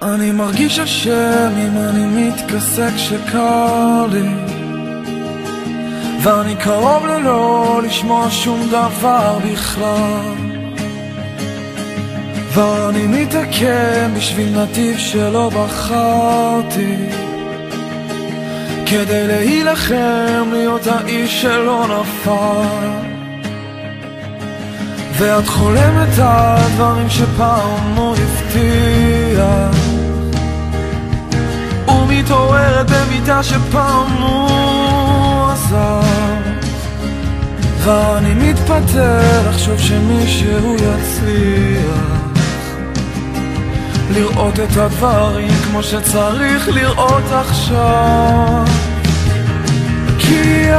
אני מרגיש אשם אם אני מתכסה כשקר לי, ואני קרוב ללא לשמוע שום דבר בכלל, ואני מתעכב בשביל נתיב שלא בחרתי, כדי להילחם להיות האיש שלא נפל. ואת חולמת על דברים שפעם הוא הבטיח, ומתעוררת במיטה שפעם הוא עזב, ואני מתפתה לחשוב שמישהו יצליח לראות את הדברים כמו שצריך לראות עכשיו. כי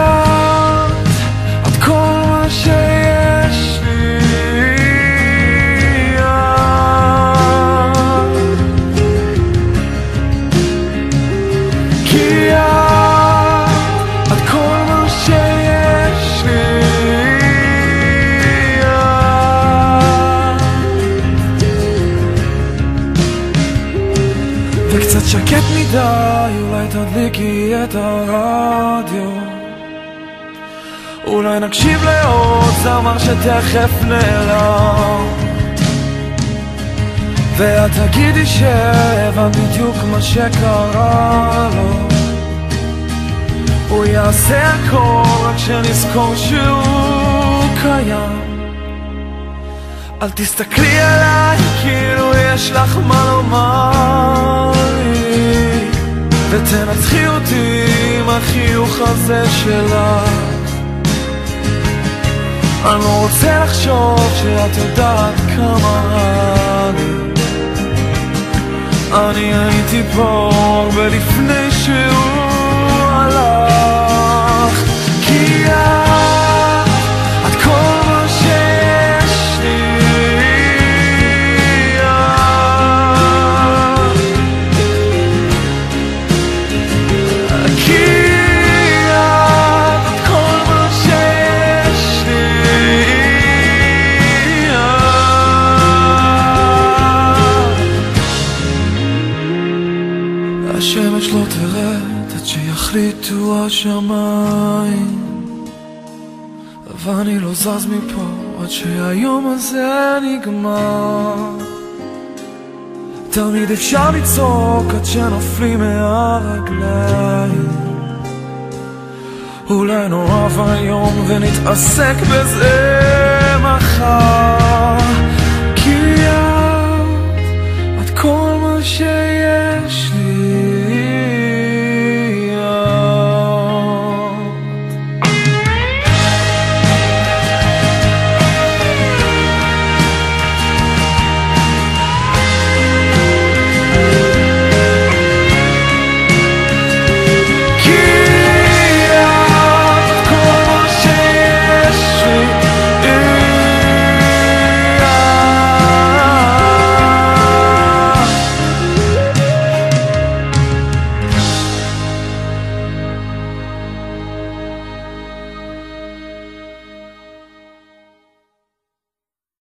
את כל מה שיש לי, כי את כל מה שיש לי, וקצת שקט מדי, אולי תדליקי את הרדיו, אולי נקשיב לעוד זמר שתכף נעלם, ואת תגידי שהבנת בדיוק מה שקרה לו. הוא יעשה הכל רק שנזכור שהוא קיים. אל תסתכלי עליי כאילו יש לך מה לומר לי, ותנצחי אותי עם החיוך הזה שלך. אני לא רוצה לחשוב שאת יודעת כמה רע לי, אני הייתי פה הרבה לפני שהוא הלך. כי את כל מה שיש לי, כי השמש לא תרד עד שיחליטו השמיים, ואני לא זז מפה עד שהיום הזה נגמר. תמיד אפשר לצעוק עד שנופלים מהרגליים, אולי נאהב היום ונתעסק בזה מחר.